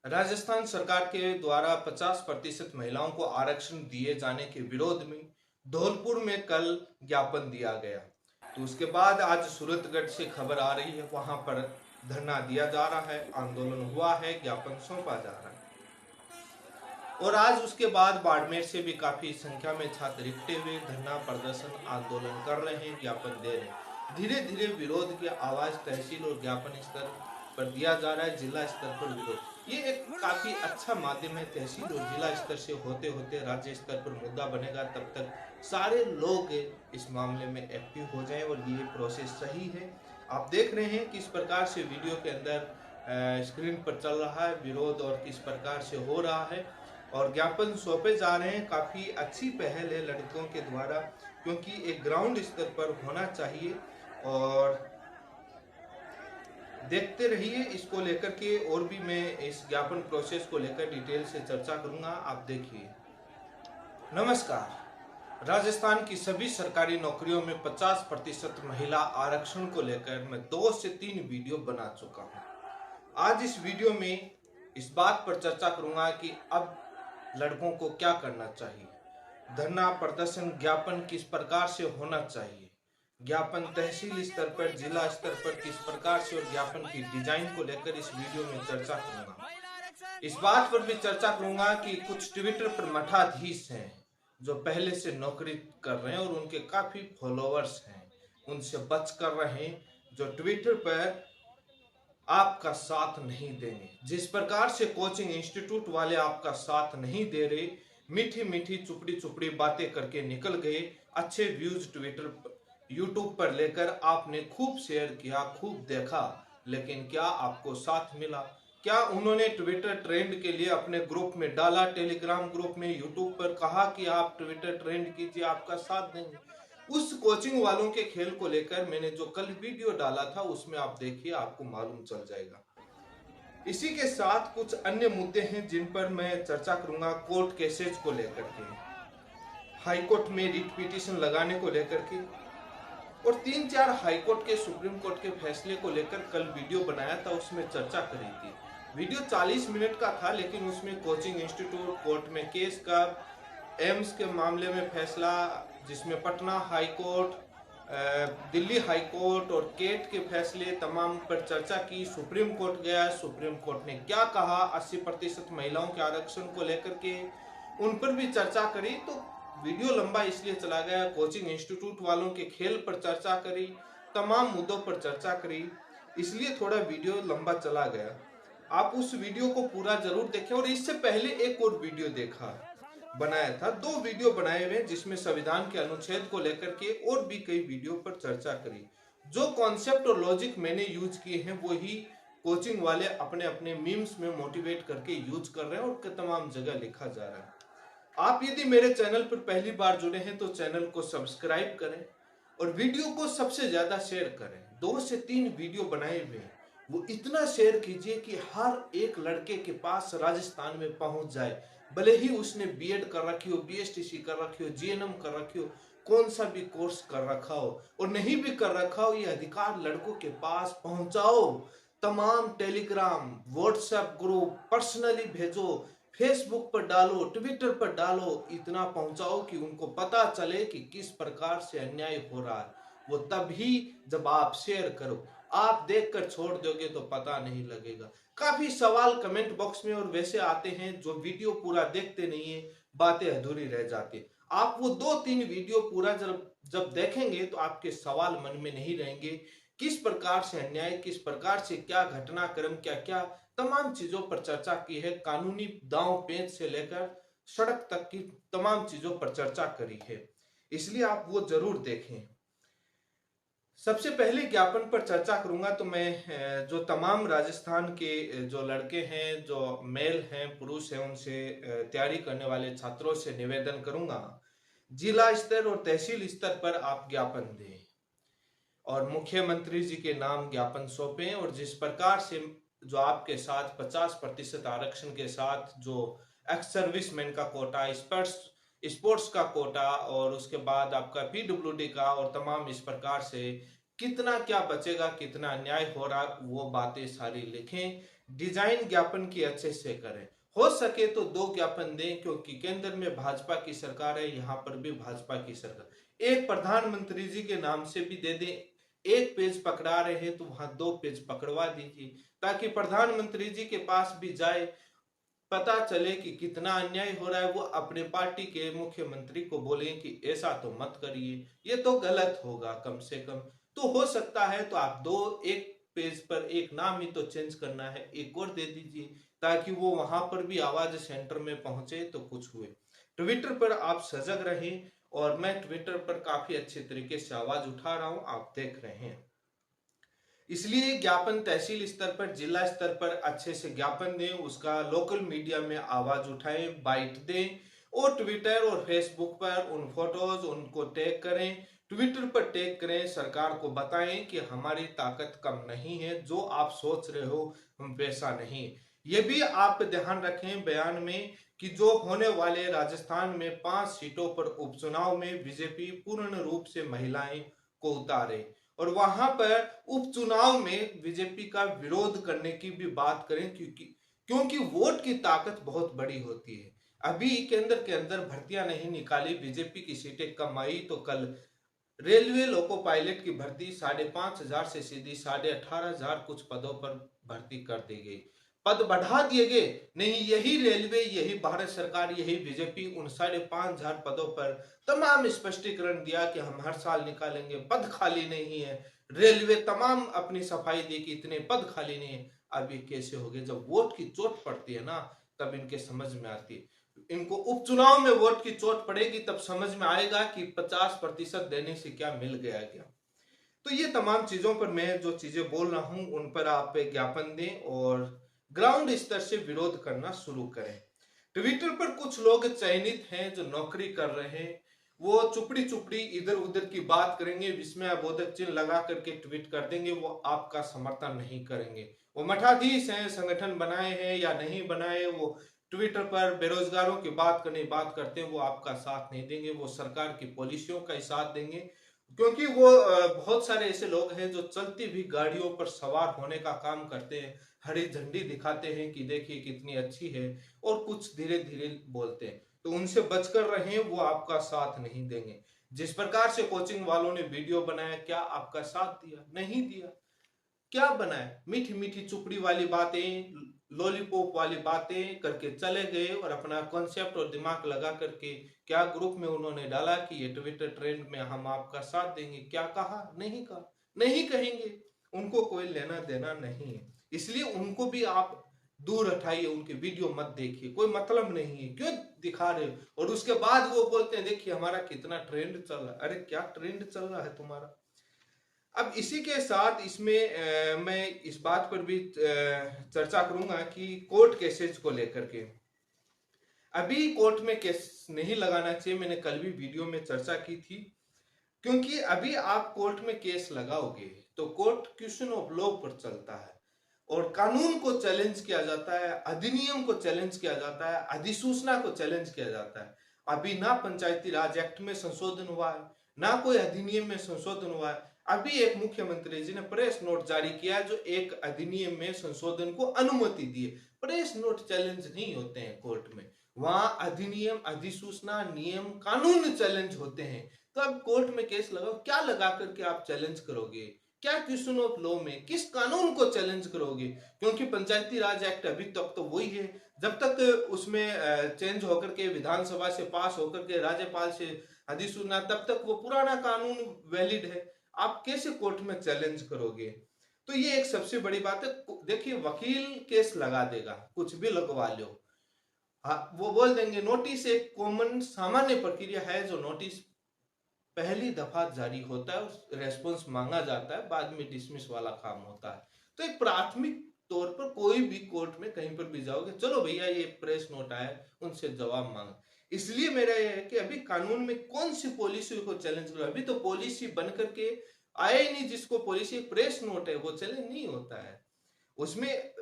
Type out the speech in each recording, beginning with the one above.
राजस्थान सरकार के द्वारा 50% महिलाओं को आरक्षण दिए जाने के विरोध में धौलपुर में कल ज्ञापन दिया गया। तो उसके बाद आज सूरतगढ़ से खबर आ रही है, वहां पर धरना दिया जा रहा है, आंदोलन हुआ है, ज्ञापन सौंपा जा रहा है। और आज उसके बाद बाड़मेर से भी काफी संख्या में छात्र इकट्ठे हुए धरना प्रदर्शन आंदोलन कर रहे हैं, ज्ञापन दे रहे हैं। धीरे धीरे विरोध की आवाज तहसील और ज्ञापन स्तर पर दिया जा रहा है, जिला स्तर पर विरोध। ये एक काफी अच्छा माध्यम है। तहसील और जिला स्तर से होते होते राज्य स्तर पर मुद्दा बनेगा, तब तक सारे लोग इस मामले में एक्टिव हो जाएं और ये प्रोसेस सही है। आप देख रहे हैं किस प्रकार से वीडियो के अंदर स्क्रीन पर चल रहा है विरोध और किस प्रकार से हो रहा है, और ज्ञापन सौंपे जा रहे हैं। काफी अच्छी पहल है लड़कियों के द्वारा, क्योंकि एक ग्राउंड स्तर पर होना चाहिए। और देखते रहिए इसको लेकर के, और भी मैं इस ज्ञापन प्रोसेस को लेकर डिटेल से चर्चा करूंगा, आप देखिए। नमस्कार। राजस्थान की सभी सरकारी नौकरियों में 50% महिला आरक्षण को लेकर मैं 2 से 3 वीडियो बना चुका हूं। आज इस वीडियो में इस बात पर चर्चा करूंगा कि अब लड़कों को क्या करना चाहिए, धरना प्रदर्शन ज्ञापन किस प्रकार से होना चाहिए, ज्ञापन तहसील स्तर पर जिला स्तर पर किस प्रकार से, और ज्ञापन की डिजाइन को लेकर इस वीडियो में चर्चा करूंगा। इस बात पर भी चर्चा करूंगा कि कुछ ट्विटर पर मठाधीश हैं जो पहले से नौकरी कर रहे हैं और उनके काफी फॉलोअर्स हैं, उनसे बच कर रहे हैं जो ट्विटर पर आपका साथ नहीं देंगे। जिस प्रकार से कोचिंग इंस्टीट्यूट वाले आपका साथ नहीं दे रहे, मीठी मीठी चुपड़ी चुपड़ी बातें करके निकल गए, अच्छे व्यूज ट्विटर यूट्यूब पर लेकर आपने खूब शेयर किया, खूब देखा, लेकिन क्या आपको साथ मिला? क्या उन्होंने ट्विटर ट्रेंड के लिए अपने ग्रुप में डाला, टेलीग्राम ग्रुप में, यूट्यूब पर कहा कि आप ट्विटर ट्रेंड कीजिए, आपका साथ देंगे? उस कोचिंग वालों के खेल को लेकर मैंने जो कल वीडियो डाला था उसमें आप देखिए, आपको मालूम चल जाएगा। इसी के साथ कुछ अन्य मुद्दे हैं जिन पर मैं चर्चा करूंगा। कोर्ट केसेस को लेकर के, हाईकोर्ट में रिट पिटीशन लगाने को लेकर के, और 3-4 हाईकोर्ट के, सुप्रीम कोर्ट के फैसले को लेकर कल वीडियो बनाया था, उसमें चर्चा करी थी। वीडियो 40 मिनट का था, लेकिन उसमें कोचिंग इंस्टीट्यूट, कोर्ट में केस का, एम्स के मामले में फैसला जिसमें Patna high court, Delhi high court और केट के फैसले तमाम पर चर्चा की। सुप्रीम कोर्ट गया, सुप्रीम कोर्ट ने क्या कहा 80% महिलाओं के आरक्षण को लेकर के, उन पर भी चर्चा करी। तो वीडियो लंबा इसलिए चला गया, कोचिंग इंस्टीट्यूट वालों के खेल पर चर्चा करी, तमाम मुद्दों पर चर्चा करी, इसलिए थोड़ा वीडियो लंबा चला गया। आप उस वीडियो को पूरा जरूर देखें। और इससे पहले एक और वीडियो देखा, बनाया था, 2 वीडियो बनाए हुए जिसमें संविधान के अनुच्छेद को लेकर के और भी कई वीडियो पर चर्चा करी। जो कॉन्सेप्ट और लॉजिक मैंने यूज किए हैं वही कोचिंग वाले अपने अपने मीम्स में मोटिवेट करके यूज कर रहे हैं और तमाम जगह लिखा जा रहा है। आप यदि मेरे चैनल पर पहली बार जुड़े हैं तो चैनल को सब्सक्राइब करें और वीडियो को सबसे ज्यादा शेयर करें। 2 से 3 वीडियो बनाए हुए हैं, वो इतना शेयर कीजिए कि हर एक लड़के के पास राजस्थान में पहुंच जाए, भले ही उसने बीएड कर रखी हो, बीएसटीसी कर रखी हो, जीएनएम कर रखी हो, कौन सा भी कोर्स कर रखा हो, और नहीं भी कर रखा हो, ये अधिकार लड़कों के पास पहुंचाओ। तमाम टेलीग्राम, व्हाट्सएप ग्रुप, पर्सनली भेजो, फेसबुक पर डालो, ट्विटर पर डालो, इतना पहुंचाओ कि उनको पता चले कि किस प्रकार से अन्याय हो रहा है। वो तभी जब आप शेयर करो, आप देखकर छोड़ दोगे तो पता नहीं लगेगा। काफी सवाल कमेंट बॉक्स में और वैसे आते हैं जो वीडियो पूरा देखते नहीं है, बातें अधूरी रह जाती। आप वो 2-3 वीडियो पूरा जब देखेंगे तो आपके सवाल मन में नहीं रहेंगे। किस प्रकार से अन्याय, किस प्रकार से क्या घटनाक्रम, क्या क्या तमाम चीजों पर चर्चा की है। कानूनी दांव पेच से लेकर सड़क तक की तमाम चीजों पर चर्चा करी है, इसलिए आप वो जरूर देखें। सबसे पहले ज्ञापन पर चर्चा करूंगा तो मैं जो तमाम राजस्थान के जो लड़के हैं, जो मेल हैं, पुरुष हैं, उनसे तैयारी करने वाले छात्रों से निवेदन करूंगा, जिला स्तर और तहसील स्तर पर आप ज्ञापन दें और मुख्यमंत्री जी के नाम ज्ञापन सौंपें। और जिस प्रकार से जो आपके साथ 50% आरक्षण के साथ जो एक्स सर्विसमैन का कोटा, स्पोर्ट्स का कोटा, और उसके बाद आपका पीडब्ल्यूडी का, और तमाम इस प्रकार से कितना क्या बचेगा, कितना अन्याय हो रहा, वो बातें सारी लिखें। डिजाइन ज्ञापन की अच्छे से करें। हो सके तो 2 ज्ञापन दें, क्योंकि केंद्र में भाजपा की सरकार है, यहाँ पर भी भाजपा की सरकार। एक प्रधानमंत्री जी के नाम से भी दे दें, एक पेज पकड़ा रहे हैं तो वहां 2 पेज पकड़वा दीजिए, ताकि प्रधानमंत्री जी के पास भी जाए, पता चले कि कितना अन्याय हो रहा है। वो अपने पार्टी के मुख्यमंत्री को बोले कि ऐसा तो मत करिए, ये तो गलत होगा कम से कम। तो हो सकता है तो आप एक पेज पर एक नाम ही तो चेंज करना है, एक और दे दीजिए, ताकि वो वहां पर भी आवाज सेंटर में पहुंचे तो कुछ हुए। ट्विटर पर आप सजग रहें, और मैं ट्विटर पर काफी अच्छे तरीके से आवाज उठा रहा हूं, आप देख रहे हैं। इसलिए ज्ञापन तहसील स्तर पर, जिला स्तर पर अच्छे से ज्ञापन दें, उसका लोकल मीडिया में आवाज उठाएं, बाइट दें, और ट्विटर और फेसबुक पर उन फोटोज उनको टैग करें, ट्विटर पर टैग करें, सरकार को बताएं कि हमारी ताकत कम नहीं है, जो आप सोच रहे हो हम वैसा नहीं। ये भी आप ध्यान रखें बयान में कि जो होने वाले राजस्थान में 5 सीटों पर उपचुनाव में बीजेपी पूर्ण रूप से महिलाएं को उतारे, और वहां पर उपचुनाव में बीजेपी का विरोध करने की भी बात करें, क्योंकि वोट की ताकत बहुत बड़ी होती है। अभी केंद्र के अंदर भर्तियां नहीं निकाली, बीजेपी की सीटें कम आई, तो कल रेलवे लोको पायलट की भर्ती 5,500 से सीधी 18,500 कुछ पदों पर भर्ती कर दी गई, पद बढ़ा दिए गए नहीं। यही रेलवे, यही भारत सरकार, यही बीजेपी उन 5,500 पदों पर तमाम स्पष्टीकरण दिया कि हम हर साल निकालेंगे, पद खाली नहीं है। रेलवे तमाम अपनी सफाई दी कि इतने पद खाली नहीं है। अब ये कैसे हो गए? जब वोट की चोट पड़ती है ना, तब इनके समझ में आती है। इनको उपचुनाव में वोट की चोट पड़ेगी, तब समझ में आएगा कि 50% देने से क्या मिल गया क्या। तो ये तमाम चीजों पर मैं जो चीजें बोल रहा हूं, उन पर आप ज्ञापन दें और ग्राउंड स्तर से विरोध करना शुरू करें। ट्विटर पर कुछ लोग चयनित हैं जो नौकरी कर रहे हैं, वो चुपड़ी चुपड़ी इधर उधर की बात करेंगे, विस्मयाबोधक चिन्ह लगा करके ट्वीट कर देंगे, वो आपका समर्थन नहीं करेंगे। वो मठाधीश हैं, संगठन बनाए हैं या नहीं बनाए, वो ट्विटर पर बेरोजगारों की बात करते हैं, वो आपका साथ नहीं देंगे, वो सरकार की पॉलिसियों का ही साथ देंगे। क्योंकि वो बहुत सारे ऐसे लोग हैं जो चलती हुई गाड़ियों पर सवार होने का काम करते हैं, हरी झंडी दिखाते हैं कि देखिए कितनी अच्छी है, और कुछ धीरे धीरे बोलते हैं। तो उनसे बचकर रहें, वो आपका साथ नहीं देंगे। जिस प्रकार से कोचिंग वालों ने वीडियो बनाया, क्या आपका साथ दिया? नहीं दिया। क्या बनाए? मीठी मीठी चुपड़ी वाली बातें, लॉलीपॉप वाली बातें करके चले गए, और अपना कॉन्सेप्ट और दिमाग लगा करके क्या ग्रुप में उन्होंने डाला कि ये ट्विटर ट्रेंड में हम आपका साथ देंगे। क्या कहा? नहीं कहा, नहीं कहेंगे, उनको कोई लेना देना नहीं है। इसलिए उनको भी आप दूर हटाइए, उनके वीडियो मत देखिए, कोई मतलब नहीं है, क्यों दिखा रहे हो? और उसके बाद वो बोलते हैं देखिए हमारा कितना ट्रेंड चल रहा है। अरे क्या ट्रेंड चल रहा है तुम्हारा? अब इसी के साथ इसमें मैं इस बात पर भी चर्चा करूंगा कि कोर्ट केसेस को लेकर के अभी कोर्ट में केस नहीं लगाना चाहिए। मैंने कल भी वीडियो में चर्चा की थी, क्योंकि अभी आप कोर्ट में केस लगाओगे तो कोर्ट क्वेश्चन ऑफ लॉ पर चलता है, और कानून को चैलेंज किया जाता है, अधिनियम को चैलेंज किया जाता है, अधिसूचना को चैलेंज किया जाता है। अभी ना पंचायती राज एक्ट में संशोधन हुआ है, ना कोई अधिनियम में संशोधन हुआ है। अभी एक मुख्यमंत्री जी ने प्रेस नोट जारी किया जो एक अधिनियम में संशोधन को अनुमति दिए। प्रेस नोट चैलेंज नहीं होते हैं कोर्ट में, वहां अधिनियम, अधिसूचना, नियम, कानून चैलेंज होते हैं। तो अब कोर्ट में केस लगाओ, क्या लगा करके आप चैलेंज करोगे? क्या क्वेश्चन ऑफ लॉ में किस कानून को चैलेंज करोगे? क्योंकि पंचायती राज एक्ट अभी तक तो वही है, जब तक उसमें चेंज होकर के विधानसभा से पास होकर के राज्यपाल से अधिसूचना, तब तक वो पुराना कानून वैलिड है। आप कैसे कोर्ट में चैलेंज करोगे? तो ये एक सबसे बड़ी बात है। देखिए वकील केस लगा देगा, कुछ भी लगवा लो, हाँ वो बोल देंगे नोटिस एक कॉमन सामान्य प्रक्रिया है, जो नोटिस पहली दफा जारी होता है, रेस्पॉन्स मांगा जाता है, बाद में डिसमिस वाला काम होता है। तो एक प्राथमिक तौर पर कोई भी कोर्ट में कहीं पर भी जाओगे, चलो भैया ये प्रेस नोट आया, उनसे जवाब मांग। इसलिए मेरा यह है कि अभी कानून में कौन सी पॉलिसी को चैलेंज करो? अभी तो पॉलिसी बन करके आए ही नहीं, जिसको पॉलिसी प्रेस नोट है वो चैलेंज नहीं होता है। उसमें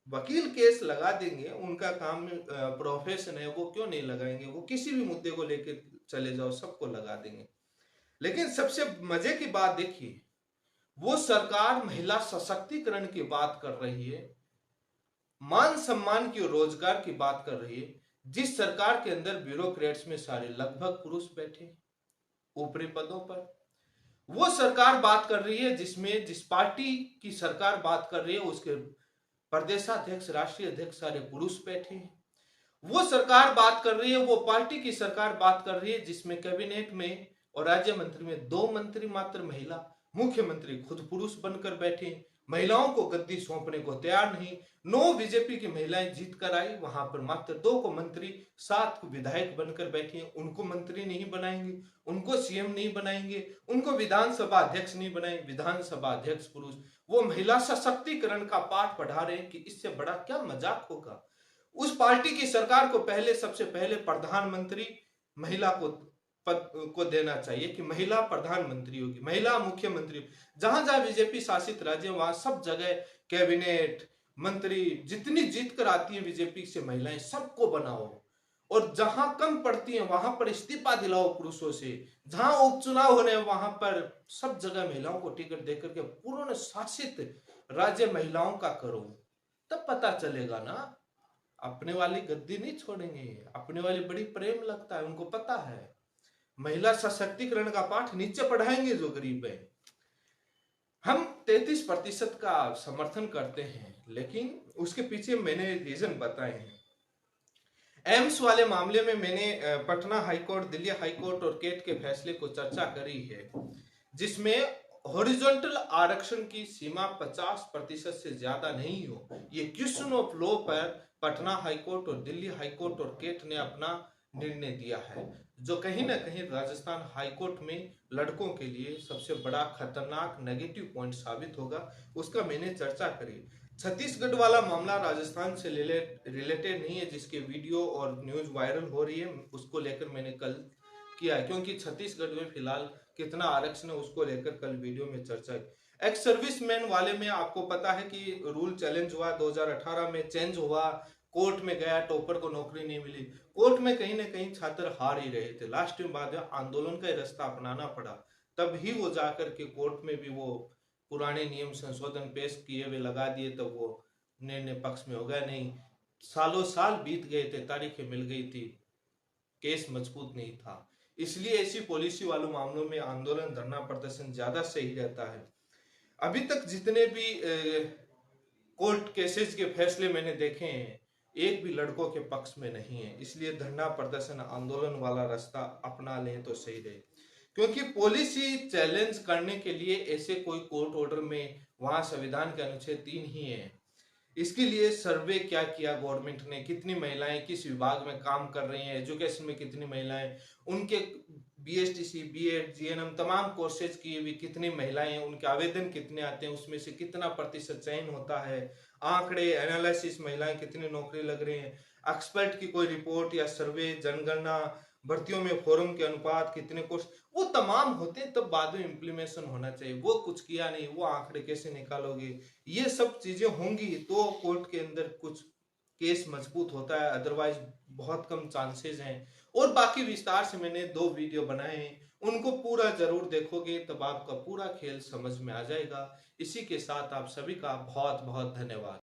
वकील केस लगा देंगे, उनका काम प्रोफेशन है, वो क्यों नहीं लगाएंगे? वो किसी भी मुद्दे को लेकर चले जाओ, सबको लगा देंगे। लेकिन सबसे मजे की बात देखिए, वो सरकार महिला सशक्तिकरण की बात कर रही है, मान सम्मान की और रोजगार की बात कर रही है। जिस सरकार के अंदर ब्यूरोक्रेट्स में सारे लगभग पुरुष बैठे ऊपरी पदों पर, वो सरकार बात कर रही है जिसमें जिस पार्टी की सरकार बात कर रही है उसके प्रदेशाध्यक्ष राष्ट्रीय अध्यक्ष सारे पुरुष बैठे हैं। वो सरकार बात कर रही है, वो पार्टी की सरकार बात कर रही है जिसमें कैबिनेट में और राज्य मंत्री में 2 मंत्री मात्र महिला, मुख्यमंत्री खुद पुरुष बनकर बैठे, महिलाओं को गद्दी सौंपने को तैयार नहीं। 9 बीजेपी की महिलाएं जीत कर आई, वहां पर मात्र 2 को मंत्री, 7 को विधायक बनकर बैठी हैं। उनको मंत्री नहीं बनाएंगे, उनको सीएम नहीं बनाएंगे, उनको विधानसभा अध्यक्ष नहीं बनाएंगे। विधानसभा अध्यक्ष पुरुष, वो महिला सशक्तिकरण का पाठ पढ़ा रहे हैं कि इससे बड़ा क्या मजाक होगा। उस पार्टी की सरकार को पहले सबसे पहले प्रधानमंत्री महिला को पद को देना चाहिए कि महिला प्रधानमंत्री होगी, महिला मुख्यमंत्री। जहां जहां बीजेपी शासित राज्य वहां सब जगह कैबिनेट मंत्री जितनी जीत कर आती है बीजेपी से महिलाएं, सबको बनाओ। और जहां कम पड़ती हैं वहां पर इस्तीफा दिलाओ पुरुषों से। जहां उपचुनाव हो रहे हैं वहां पर सब जगह महिलाओं को टिकट देकर के पूर्ण शासित राज्य महिलाओं का करो, तब पता चलेगा ना। अपने वाली गद्दी नहीं छोड़ेंगे, अपने वाली बड़ी प्रेम लगता है, उनको पता है। महिला सशक्तिकरण का पाठ नीचे पढ़ाएंगे जो गरीब है। हम 33% का समर्थन करते हैं, लेकिन उसके पीछे मैंने रीजन बताए हैं। एम्स वाले मामले में मैंने पटना हाईकोर्ट, दिल्ली हाईकोर्ट और केट के फैसले को चर्चा करी है, जिसमें हॉरिजॉन्टल आरक्षण की सीमा 50% से ज्यादा नहीं हो। ये क्वेश्चन ऑफ लॉ पर पटना हाईकोर्ट और दिल्ली हाईकोर्ट और केट ने अपना निर्णय दिया है, जो कहीं ना कहीं राजस्थान हाईकोर्ट में लड़कों के लिए सबसे बड़ा खतरनाक नेगेटिव पॉइंट साबित होगा। उसका मैंने चर्चा करी। छत्तीसगढ़ वाला मामला राजस्थान से रिलेटेड नहीं है, जिसके वीडियो और न्यूज वायरल हो रही है, उसको लेकर मैंने कल किया है, क्योंकि छत्तीसगढ़ में फिलहाल कितना आरक्षण है उसको लेकर कल वीडियो में चर्चा की। एक्स सर्विसमैन वाले में आपको पता है कि रूल चैलेंज हुआ, 2018 में चेंज हुआ, कोर्ट में गया, टॉपर को नौकरी नहीं मिली। कोर्ट में कहीं ना कहीं छात्र हार ही रहे थे, लास्ट में बाद में आंदोलन का रास्ता अपनाना पड़ा, तब ही वो जाकर के कोर्ट में भी वो पुराने नियम संशोधन पेश किए हुए लगा दिए, तब वो निर्णय पक्ष में हो गया। नहीं, सालों साल बीत गए थे, तारीखें मिल गई थी, केस मजबूत नहीं था। इसलिए ऐसी पॉलिसी वालों मामलों में आंदोलन, धरना प्रदर्शन ज्यादा सही रहता है। अभी तक जितने भी कोर्ट केसेस के फैसले मैंने देखे हैं, एक भी लड़कों के पक्ष में नहीं है। इसलिए धरना प्रदर्शन आंदोलन वाला रास्ता अपना लें तो सही रहे, क्योंकि पॉलिसी चैलेंज करने के लिए ऐसे कोई कोर्ट ऑर्डर में वहां संविधान के अनुच्छेद 3 ही है। इसके लिए सर्वे क्या किया गवर्नमेंट ने, कितनी महिलाएं किस विभाग में काम कर रही हैं, एजुकेशन में कितनी महिलाएं, उनके बीएसटीसी, बीएड, जीएनएम तमाम कोर्सेज की हुई कितनी महिलाएं, उनके आवेदन कितने आते हैं, उसमें से कितना प्रतिशत चयन होता है, आंकड़े एनालिसिस, महिलाएं कितनी नौकरी लग रही हैं, एक्सपर्ट की कोई रिपोर्ट या सर्वे, जनगणना, भर्तियों में फॉर्म के अनुपात, कितने कोर्स, वो तमाम होते हैं, तब बाद में इम्प्लीमेशन होना चाहिए। वो कुछ किया नहीं, वो आंकड़े कैसे निकालोगे? ये सब चीजें होंगी तो कोर्ट के अंदर कुछ केस मजबूत होता है, अदरवाइज बहुत कम चांसेस हैं। और बाकी विस्तार से मैंने 2 वीडियो बनाए हैं, उनको पूरा जरूर देखोगे तब आपका पूरा खेल समझ में आ जाएगा। इसी के साथ आप सभी का बहुत बहुत धन्यवाद।